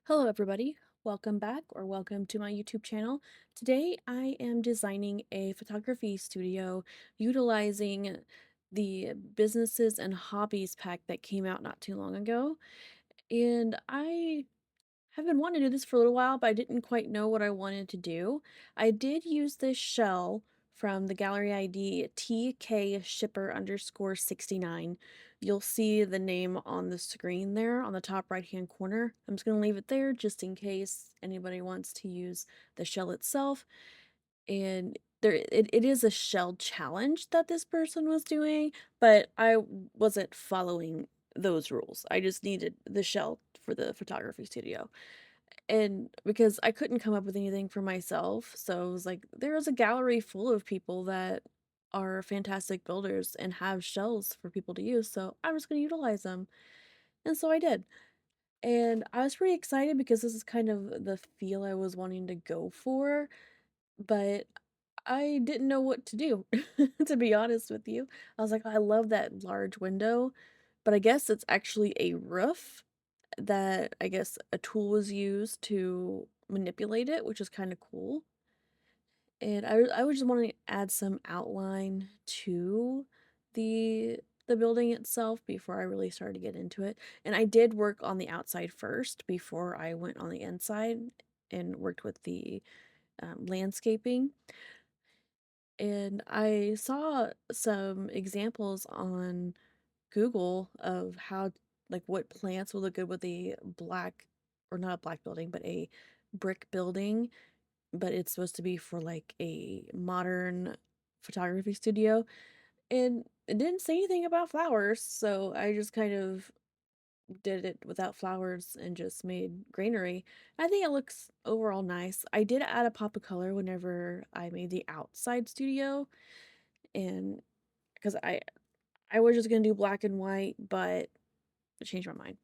Hello, everybody. Welcome back or welcome to my YouTube channel. Today, I am designing a photography studio utilizing the businesses and hobbies pack that came out not too long ago. And I have been wanting to do this for a little while, but I didn't quite know what I wanted to do. I did use this shell from the gallery ID TK shipper underscore 69. You'll see the name on the screen there on the top right hand corner. I'm just going to leave it there just in case anybody wants to use the shell itself. And it is a shell challenge that this person was doing, but I wasn't following those rules. I just needed the shell for the photography studio. And because I couldn't come up with anything for myself, so I was like, there is a gallery full of people that are fantastic builders and have shells for people to use, so I was going to utilize them. And so I did. And I was pretty excited because this is kind of the feel I was wanting to go for, but I didn't know what to do, to be honest with you. I was like, "Oh, I love that large window," but I guess it's actually a roof that I guess a tool was used to manipulate it, which is kinda cool. And I was just wanting to add some outline to the the building itself before I really started to get into it. And I did work on the outside first before I went on the inside and worked with the, landscaping. And I saw some examples on Google of how like what plants will look good with a black or not a black building, but a brick building, but it's supposed to be for like a modern photography studio. And it didn't say anything about flowers, so I just kind of did it without flowers and just made greenery. I think it looks overall nice. I did add a pop of color whenever I made the outside studio, and because I was just gonna do black and white, but I changed my mind.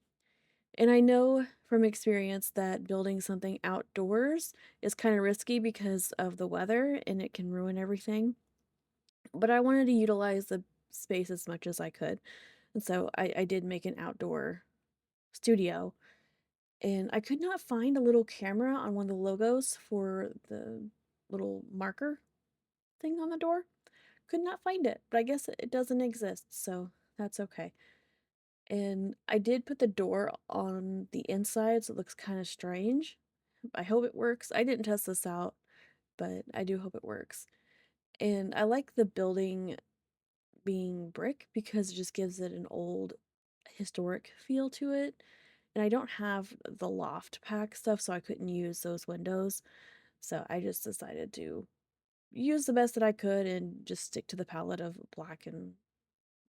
And I know from experience that building something outdoors is kind of risky because of the weather and it can ruin everything. But I wanted to utilize the space as much as I could. And so I did make an outdoor studio. And I could not find a little camera on one of the logos for the little marker thing on the door. Could not find it, but I guess it doesn't exist, so that's okay. And I did put the door on the inside, so it looks kind of strange. I hope it works. I didn't test this out, but I do hope it works. And I like the building being brick because it just gives it an old historic feel to it. And I don't have the loft pack stuff, so I couldn't use those windows. So I just decided to use the best that I could and just stick to the palette of black and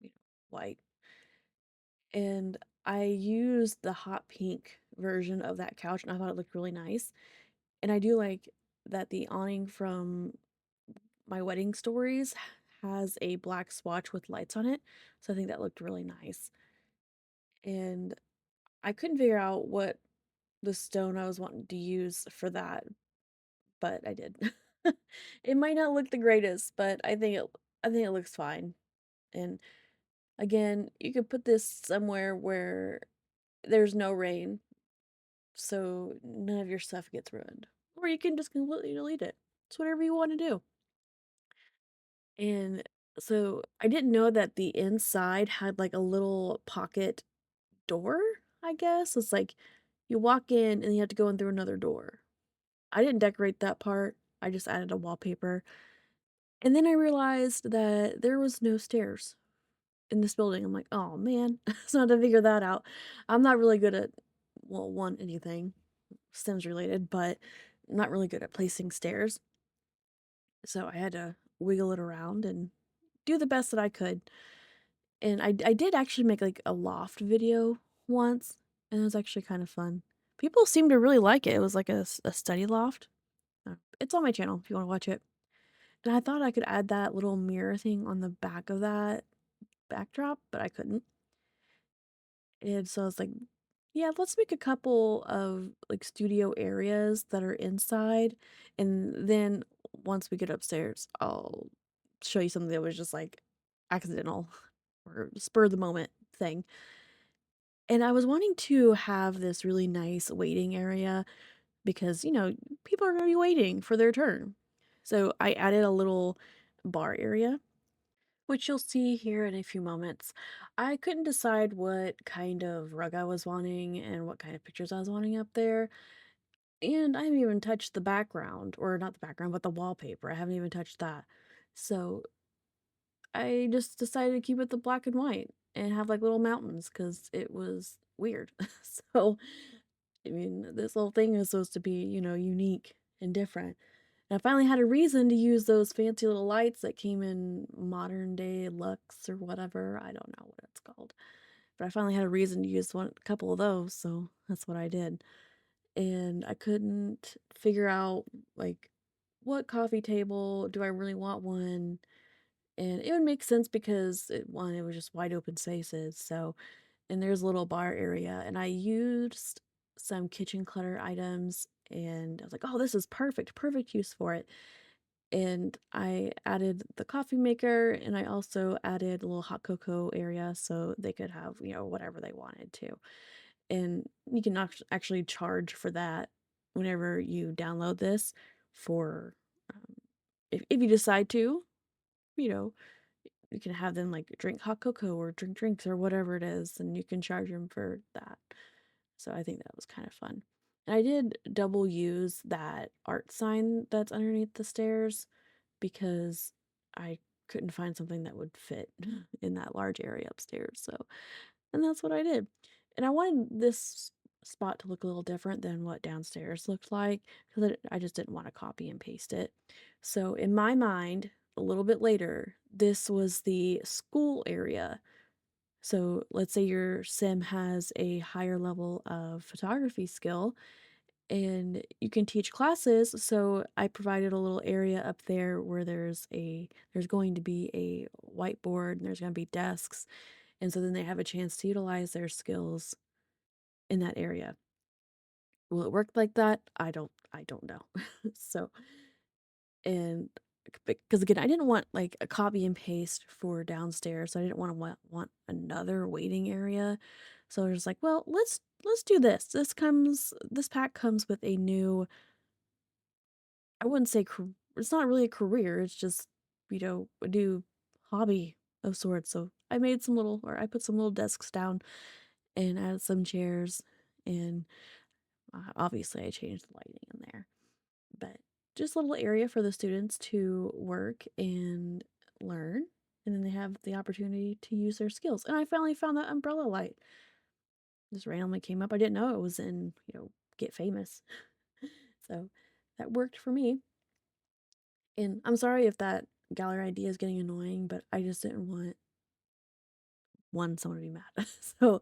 you know, white. And I used the hot pink version of that couch, and I thought it looked really nice. And I do like that the awning from My Wedding Stories has a black swatch with lights on it, so I think that looked really nice. And I couldn't figure out what the stone I was wanting to use for that, but I did. It might not look the greatest, but I think it looks fine. And again, you could put this somewhere where there's no rain, so none of your stuff gets ruined. Or you can just completely delete it. It's whatever you want to do. And so I didn't know that the inside had like a little pocket door, I guess. It's like you walk in and you have to go in through another door. I didn't decorate that part. I just added a wallpaper. And then I realized that there was no stairs in this building. I'm like, oh man, so I had to figure that out. I'm not really good at, well, one, anything Sims related, but not really good at placing stairs. So I had to wiggle it around and do the best that I could. And I did actually make like a loft video once, and it was actually kind of fun. People seemed to really like it. It was like a study loft. It's on my channel if you want to watch it. And I thought I could add that little mirror thing on the back of that backdrop, but I couldn't. And so I was like, yeah, let's make a couple of like studio areas that are inside. And then once we get upstairs, I'll show you something that was just like accidental or spur of the moment thing. And I was wanting to have this really nice waiting area because, people are gonna be waiting for their turn. So I added a little bar area, which you'll see here in a few moments. I couldn't decide what kind of rug I was wanting and what kind of pictures I was wanting up there. And I haven't even touched the background, or not the background, but the wallpaper. I haven't even touched that. So I just decided to keep it the black and white and have like little mountains because it was weird. So, I mean, this whole thing is supposed to be, unique and different. And I finally had a reason to use those fancy little lights that came in modern day Lux or whatever. I don't know what it's called. But I finally had a reason to use a couple of those, so that's what I did. And I couldn't figure out like what coffee table do I really want one? And it would make sense because it was just wide open spaces. So, and there's a little bar area, and I used some kitchen clutter items, and I was like, oh, this is perfect, perfect use for it. And I added the coffee maker, and I also added a little hot cocoa area so they could have, whatever they wanted to. And you can actually charge for that whenever you download this for, um, if you decide to, you know, you can have them like drink hot cocoa or drink drinks or whatever it is, and you can charge them for that. So I think that was kind of fun. And I did double use that art sign that's underneath the stairs because I couldn't find something that would fit in that large area upstairs. So, and that's what I did. And I wanted this spot to look a little different than what downstairs looked like because I just didn't want to copy and paste it. So, in my mind, a little bit later, this was the school area. So, let's say your sim has a higher level of photography skill and you can teach classes. So I provided a little area up there where there's going to be a whiteboard and there's going to be desks, and so then they have a chance to utilize their skills in that area. Will it work like that? I don't know. So, and because again, I didn't want like a copy and paste for downstairs. So I didn't want another waiting area. So I was like, well, let's do this. This pack comes with a new, I wouldn't say it's not really a career, it's just, a new hobby of sorts. So I put some little desks down and added some chairs, and obviously I changed the lighting in there. But just a little area for the students to work and learn, and then they have the opportunity to use their skills. And I finally found that umbrella light. Just randomly came up. I didn't know it was in, Get Famous. So that worked for me. And I'm sorry if that gallery idea is getting annoying, but I just didn't want someone to be mad. So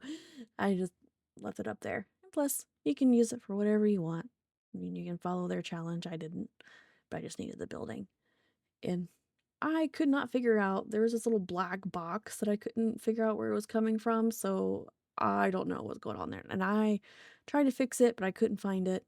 I just left it up there. And plus, you can use it for whatever you want. I mean, you can follow their challenge. I didn't, but I just needed the building. And I could not figure out, there was this little black box that I couldn't figure out where it was coming from. So I don't know what's going on there. And I tried to fix it, but I couldn't find it.